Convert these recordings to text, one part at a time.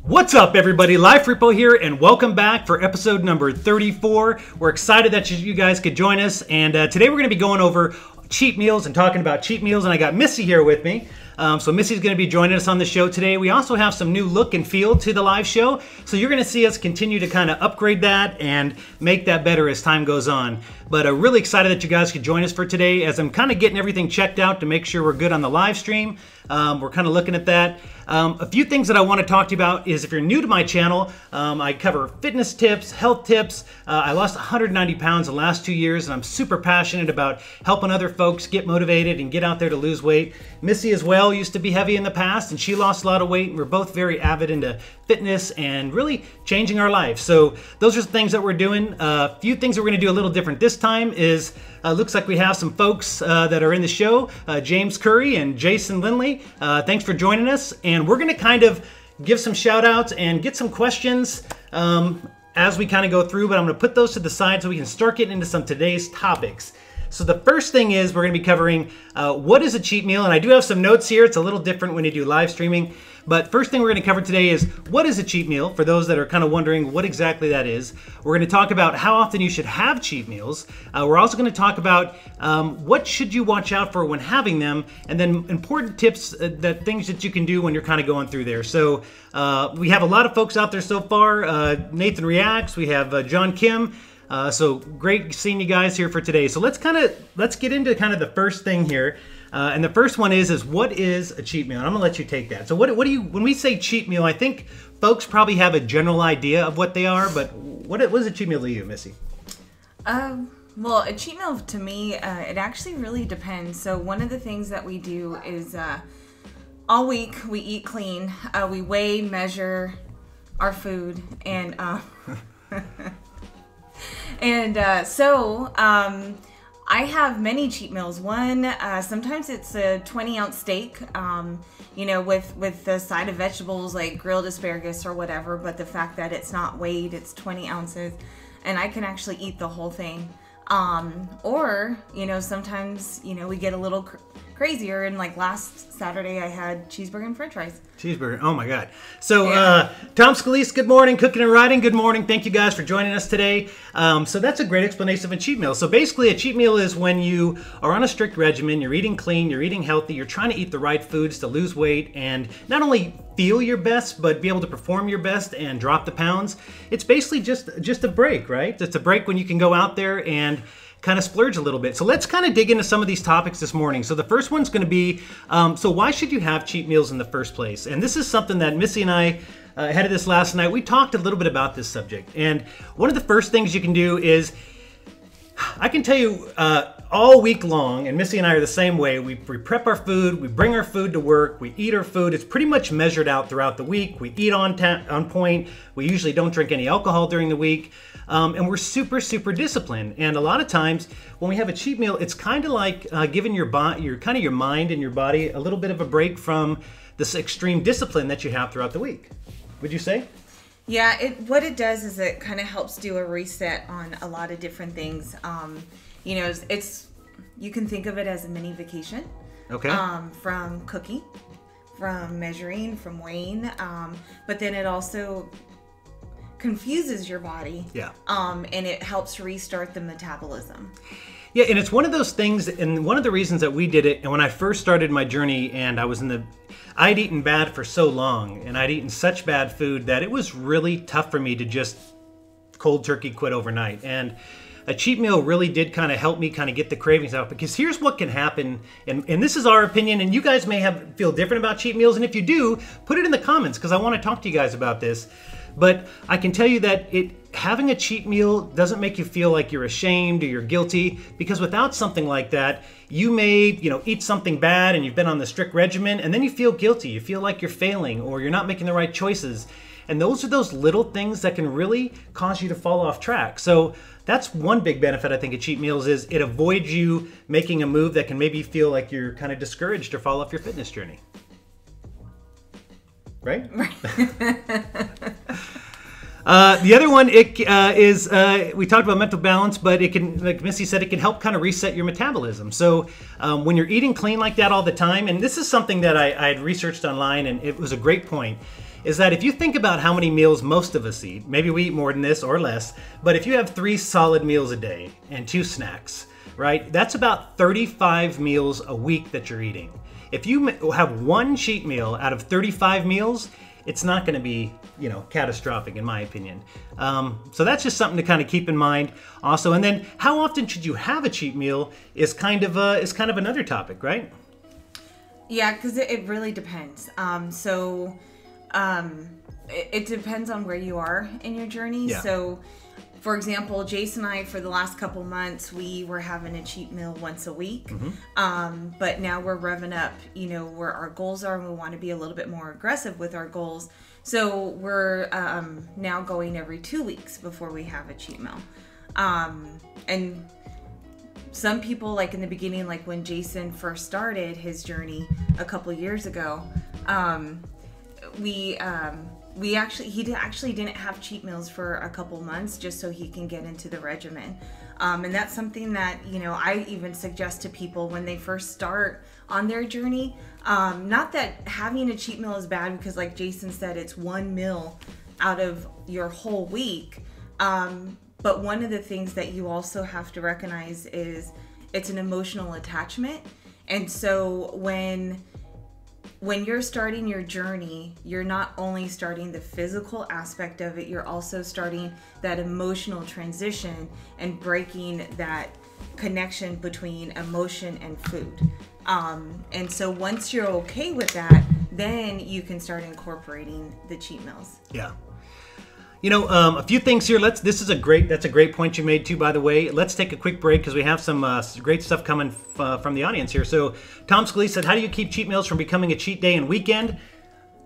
What's up, everybody? Life Repo here, and welcome back for episode number 34. We're excited that you guys could join us, and today we're going to be going over cheat meals and talking about cheat meals, and I got Missy here with me. So Missy's going to be joining us on the show today. We also have some new look and feel to the live show, so you're going to see us continue to kind of upgrade that and make that better as time goes on. But really excited that you guys could join us for today as I'm kind of getting everything checked out to make sure we're good on the live stream. We're kind of looking at that. A few things that I want to talk to you about is if you're new to my channel, I cover fitness tips, health tips. I lost 190 pounds in the last 2 years, and I'm super passionate about helping other folks get motivated and get out there to lose weight. Missy as well used to be heavy in the past, and she lost a lot of weight, and we're both very avid into fitness and really changing our life. So those are the things that we're doing. A few things that we're going to do a little different this time is looks like we have some folks that are in the show, James Curry and Jason Lindley. Thanks for joining us, and we're going to kind of give some shout outs and get some questions as we kind of go through, but I'm going to put those to the side so we can start getting into some today's topics. So the first thing is we're going to be covering what is a cheat meal, and I do have some notes here. It's a little different when you do live streaming. But first thing we're going to cover today is what is a cheat meal, for those that are kind of wondering what exactly that is. We're going to talk about how often you should have cheat meals. We're also going to talk about what should you watch out for when having them, and then important tips, things that you can do when you're kind of going through there. So we have a lot of folks out there so far. Nathan Reacts, we have John Kim. So great seeing you guys here for today. So let's get into kind of the first thing here. And the first one is what is a cheat meal? And I'm gonna let you take that. So what do you, when we say cheat meal, I think folks probably have a general idea of what they are, but what is a cheat meal to you, Missy? Well, a cheat meal to me, it actually really depends. So one of the things that we do is all week we eat clean. We weigh, measure our food, and I have many cheat meals. One, sometimes it's a 20-ounce steak, you know, with the side of vegetables like grilled asparagus or whatever, but the fact that it's not weighed, it's 20 ounces, and I can actually eat the whole thing. Or, you know, sometimes, you know, we get a little crazier, and like last Saturday I had cheeseburger and french fries. Cheeseburger, oh my God. So Tom Scalise, good morning. Cooking and Riding, good morning. Thank you guys for joining us today. So that's a great explanation of a cheat meal. So basically a cheat meal is when you are on a strict regimen, you're eating clean, you're eating healthy, you're trying to eat the right foods to lose weight and not only feel your best, but be able to perform your best and drop the pounds. It's basically just a break, right? It's a break when you can go out there and kind of splurge a little bit. So let's kind of dig into some of these topics this morning. So the first one's going to be, so why should you have cheat meals in the first place? And this is something that Missy and I, ahead of this last night, we talked a little bit about this subject. And one of the first things you can do is, I can tell you all week long, and Missy and I are the same way, we prep our food, we bring our food to work, we eat our food. It's pretty much measured out throughout the week. We eat on point. We usually don't drink any alcohol during the week. And we're super disciplined. And a lot of times when we have a cheat meal, it's kind of like giving your mind and your body a little bit of a break from this extreme discipline that you have throughout the week. Would you say? Yeah, what it does is it kind of helps do a reset on a lot of different things. You know, you can think of it as a mini vacation. Okay. From cooking, from measuring, from weighing, but then it also confuses your body. Yeah. And it helps restart the metabolism. Yeah, and it's one of those things, and one of the reasons that we did it, and when I first started my journey, and I'd eaten bad for so long, and I'd eaten such bad food that it was really tough for me to just cold turkey quit overnight. And a cheat meal really did kind of help me kind of get the cravings out, because here's what can happen, and this is our opinion, and you guys may feel different about cheat meals, and if you do, put it in the comments, because I want to talk to you guys about this. But I can tell you that having a cheat meal doesn't make you feel like you're ashamed or you're guilty, because without something like that, you may, eat something bad and you've been on the strict regimen, and then you feel guilty. You feel like you're failing or you're not making the right choices. And those are those little things that can really cause you to fall off track. So that's one big benefit, I think, of cheat meals is it avoids you making a move that can maybe feel like you're kind of discouraged or fall off your fitness journey. Right? The other one is we talked about mental balance, but it can, like Missy said, it can help kind of reset your metabolism. So when you're eating clean like that all the time, and this is something that I had researched online, and it was a great point, is that if you think about how many meals most of us eat, maybe we eat more than this or less, but if you have 3 solid meals a day and 2 snacks, right, that's about 35 meals a week that you're eating. If you have 1 cheat meal out of 35 meals, it's not going to be, catastrophic in my opinion. So that's just something to kind of keep in mind also. And then how often should you have a cheat meal is kind of another topic, right? Yeah, because it really depends. It depends on where you are in your journey. Yeah. So, for example, Jason and I, for the last couple months, we were having a cheat meal once a week. Mm-hmm. But now we're revving up, where our goals are, and we want to be a little bit more aggressive with our goals. So we're now going every 2 weeks before we have a cheat meal. And some people, like in the beginning, like when Jason first started his journey a couple years ago, he actually didn't have cheat meals for a couple months just so he can get into the regimen. And that's something that, I even suggest to people when they first start on their journey. Not that having a cheat meal is bad, because like Jason said, it's 1 meal out of your whole week. But one of the things that you also have to recognize is it's an emotional attachment. And so when you're starting your journey, you're not only starting the physical aspect of it, you're also starting that emotional transition and breaking that connection between emotion and food. And so once you're okay with that, then you can start incorporating the cheat meals. Yeah. A few things here. That's a great point you made too, by the way. Let's take a quick break because we have some great stuff coming from the audience here. So Tom Scalise said, how do you keep cheat meals from becoming a cheat day and weekend?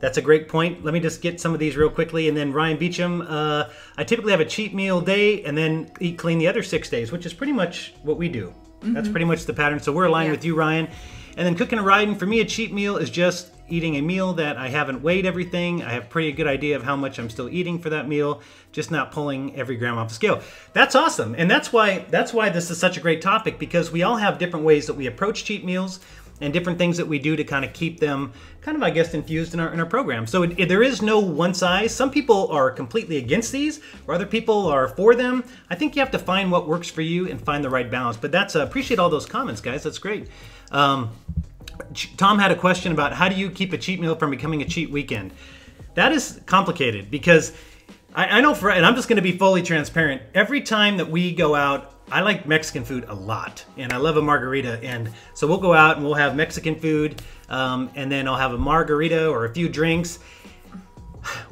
That's a great point. Let me just get some of these real quickly. And then Ryan Beecham, I typically have a cheat meal day and then eat clean the other 6 days, which is pretty much what we do. Mm-hmm. That's pretty much the pattern. So we're aligned with you, Ryan. And then cooking and riding, for me, a cheat meal is just eating a meal that I haven't weighed everything. I have a pretty good idea of how much I'm still eating for that meal, just not pulling every gram off the scale. That's awesome. And that's why this is such a great topic, because we all have different ways that we approach cheat meals and different things that we do to kind of keep them kind of, I guess, infused in our program. So there is no one size. Some people are completely against these, or other people are for them. I think you have to find what works for you and find the right balance. But appreciate all those comments, guys. That's great. Tom had a question about how do you keep a cheat meal from becoming a cheat weekend? That is complicated, because I know and I'm just going to be fully transparent. Every time that we go out, I like Mexican food a lot, and I love a margarita. And so we'll go out and we'll have Mexican food, and then I'll have a margarita or a few drinks.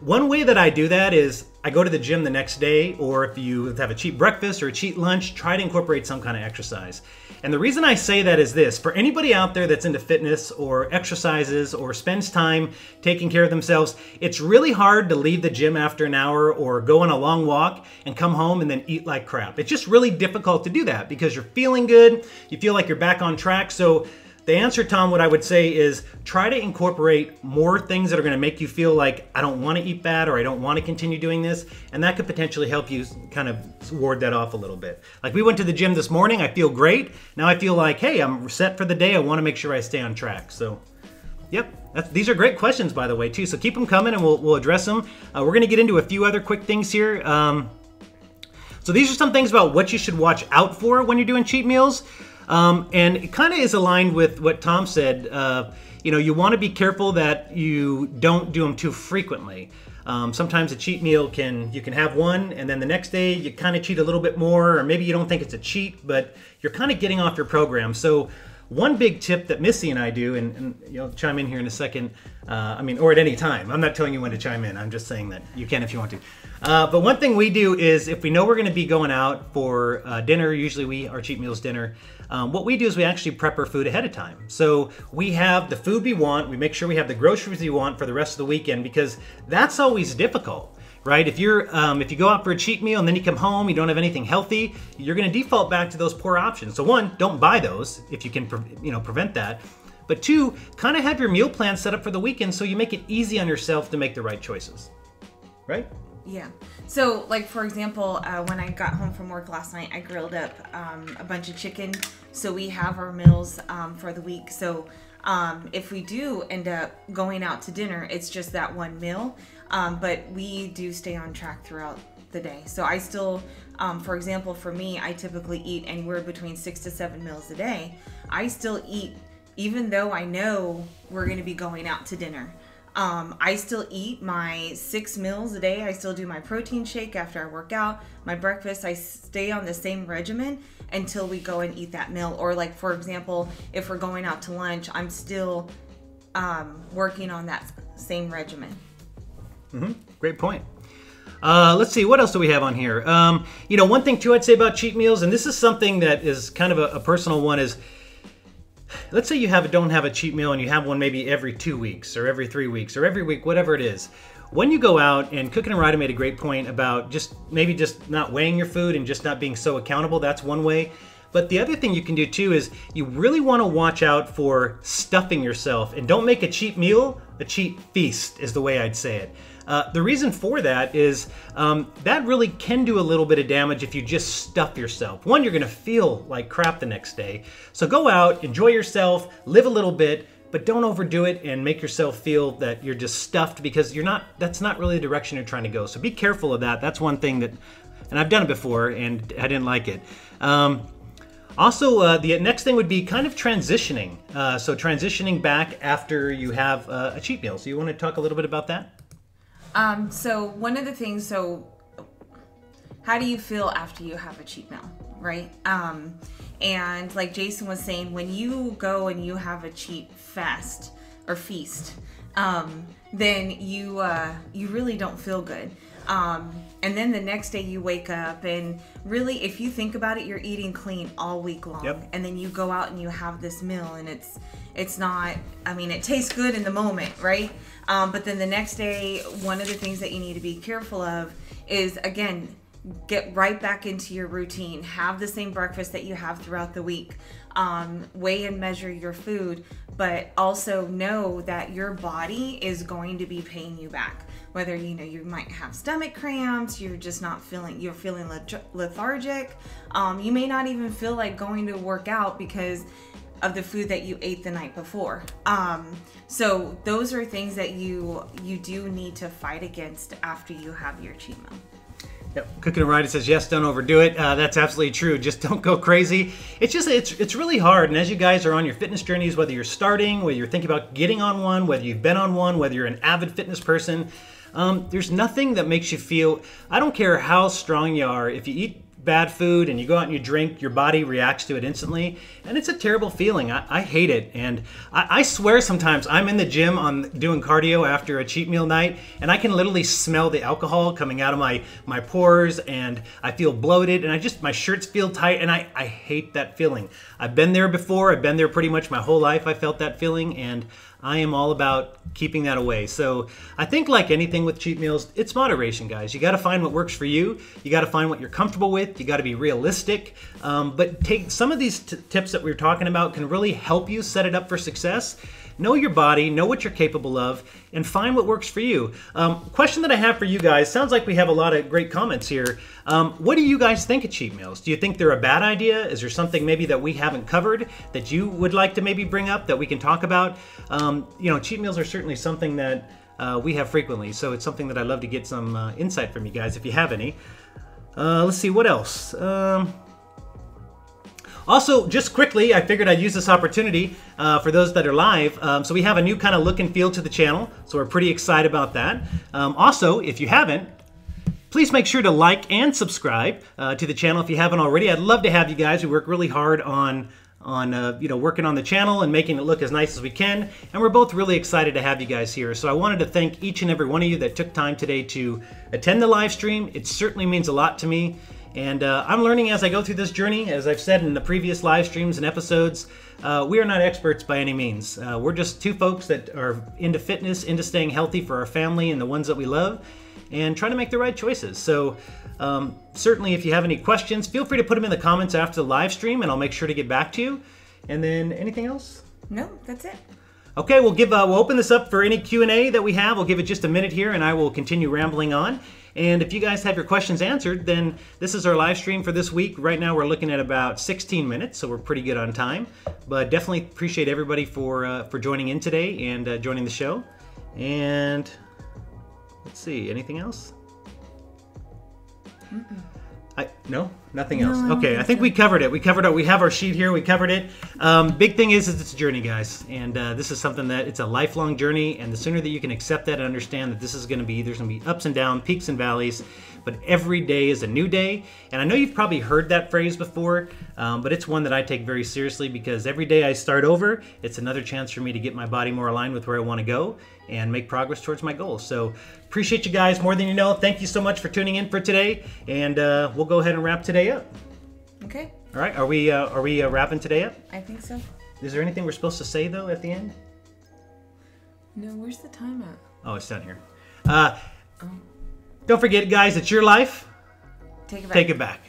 One way that I do that is I go to the gym the next day, or if you have a cheat breakfast or a cheat lunch, try to incorporate some kind of exercise. And the reason I say that is this: for anybody out there that's into fitness or exercises or spends time taking care of themselves, it's really hard to leave the gym after an hour or go on a long walk and come home and then eat like crap. It's just really difficult to do that because you're feeling good, you feel like you're back on track. So the answer, Tom, what I would say is try to incorporate more things that are going to make you feel like I don't want to eat bad or I don't want to continue doing this. And that could potentially help you kind of ward that off a little bit. Like we went to the gym this morning. I feel great. Now I feel like, hey, I'm set for the day. I want to make sure I stay on track. So, yep. These are great questions, by the way, too. So keep them coming and we'll address them. We're going to get into a few other quick things here. So these are some things about what you should watch out for when you're doing cheat meals. And it kind of is aligned with what Tom said. You know, you want to be careful that you don't do them too frequently. Sometimes a cheat meal you can have one and then the next day you kind of cheat a little bit more, or maybe you don't think it's a cheat, but you're kind of getting off your program. So one big tip that Missy and I do, and you'll chime in here in a second, or at any time. I'm not telling you when to chime in. I'm just saying that you can if you want to. But one thing we do is if we know we're going to be going out for dinner, usually our cheat meal's dinner, what we do is we actually prep our food ahead of time. So we have the food we want, we make sure we have the groceries we want for the rest of the weekend, because that's always difficult, right? If you go out for a cheat meal and then you come home, you don't have anything healthy, you're going to default back to those poor options. So one, don't buy those if you can prevent that. But two, kind of have your meal plan set up for the weekend so you make it easy on yourself to make the right choices, right? Yeah. So, like, for example, when I got home from work last night, I grilled up a bunch of chicken. So we have our meals for the week. So if we do end up going out to dinner, it's just that one meal. But we do stay on track throughout the day. So I still, for example, for me, I typically eat anywhere between 6 to 7 meals a day. I still eat, even though I know we're going to be going out to dinner. I still eat my 6 meals a day. I still do my protein shake after I work out. My breakfast, I stay on the same regimen until we go and eat that meal. Or like, for example, if we're going out to lunch, I'm still working on that same regimen. Great point. Let's see, what else do we have on here? One thing too I'd say about cheat meals, and this is something that is kind of a personal one, is let's say you don't have a cheat meal and you have one maybe every 2 weeks or every 3 weeks or every week, whatever it is. When you go out, and Cooking and Riding made a great point about just not weighing your food and just not being so accountable. That's one way. But the other thing you can do too is you really want to watch out for stuffing yourself, and don't make a cheat meal a cheat feast is the way I'd say it. The reason for that is that really can do a little bit of damage if you just stuff yourself. One, you're going to feel like crap the next day. So go out, enjoy yourself, live a little bit, but don't overdo it and make yourself feel that you're just stuffed, because that's not really the direction you're trying to go. So be careful of that. That's one thing that, and I've done it before and I didn't like it. Also, the next thing would be kind of transitioning. So transitioning back after you have a cheat meal. So you want to talk a little bit about that? So one of the things, how do you feel after you have a cheat meal, right? And like Jason was saying, when you go and you have a cheat fast or feast, then you really don't feel good. And then the next day you wake up, and really, if you think about it, you're eating clean all week long. Yep. And then you go out and you have this meal, and it's not, it tastes good in the moment, right? But then the next day, one of the things that you need to be careful of is, again, get right back into your routine. Have the same breakfast that you have throughout the week. Weigh and measure your food, but also know that your body is going to be paying you back. Whether, you might have stomach cramps, you're feeling lethargic. You may not even feel like going to work out because of the food that you ate the night before. So those are things that you do need to fight against after you have your cheat meal. Yep. Cooking and Riding says, yes, don't overdo it. That's absolutely true. Just don't go crazy. It's really hard. And as you guys are on your fitness journeys, whether you're starting, whether you're thinking about getting on one, whether you've been on one, whether you're an avid fitness person, there's nothing that makes you feel, I don't care how strong you are, if you eat bad food and you go out and you drink, your body reacts to it instantly, and it's a terrible feeling. I hate it, and I swear sometimes I'm in the gym doing cardio after a cheat meal night, and I can literally smell the alcohol coming out of my pores, and I feel bloated, and my shirts feel tight, and I hate that feeling. I've been there before. I've been there pretty much my whole life. I felt that feeling, and I am all about keeping that away. So I think, like anything with cheat meals, it's moderation, guys. You got to find what works for you. You got to find what you're comfortable with. with. You got to be realistic. But take some of these tips that we were talking about can really help you set it up for success. Know your body, know what you're capable of, and find what works for you. Question that I have for you guys, sounds like we have a lot of great comments here. What do you guys think of cheat meals? Do you think they're a bad idea? Is there something maybe that we haven't covered that you would like to maybe bring up that we can talk about? You know, cheat meals are certainly something that we have frequently, so it's something that I'd love to get some insight from you guys if you have any. Let's see, what else? Also, just quickly, I figured I'd use this opportunity for those that are live. So we have a new kind of look and feel to the channel, so we're pretty excited about that. Also, if you haven't, please make sure to like and subscribe to the channel if you haven't already. I'd love to have you guys. We work really hard on you know, working on the channel and making it look as nice as we can, and we're both really excited to have you guys here. So I wanted to thank each and every one of you that took time today to attend the live stream. It certainly means a lot to me. And I'm learning as I go through this journey. As I've said in the previous live streams and episodes, we are not experts by any means. We're just two folks that are into fitness, into staying healthy for our family and the ones that we love, and trying to make the right choices. So certainly if you have any questions, feel free to put them in the comments after the live stream, and I'll make sure to get back to you. And then anything else? No, that's it. Okay, we'll open this up for any Q&A that we have. We'll give it just a minute here, and I will continue rambling on. And if you guys have your questions answered, then this is our live stream for this week. Right now we're looking at about 16 minutes, so we're pretty good on time. But definitely appreciate everybody for joining in today and joining the show. And let's see, anything else? No, nothing else. Okay, I think we covered it. We covered it. We have our sheet here. We covered it. Big thing is it's a journey, guys, and this is something that it's a lifelong journey. And the sooner that you can accept that and understand that this is going to be, there's going to be ups and downs, peaks and valleys, but every day is a new day. And I know you've probably heard that phrase before, but it's one that I take very seriously, because every day I start over, it's another chance for me to get my body more aligned with where I want to go and make progress towards my goals. So appreciate you guys more than you know. Thank you so much for tuning in for today, and we'll go ahead and wrap today up. Okay. All right. Are we wrapping today up? I think so. Is there anything we're supposed to say though at the end? No. Where's the time at? Oh, it's down here. Don't forget, guys. It's your life. Take it back. Take it back.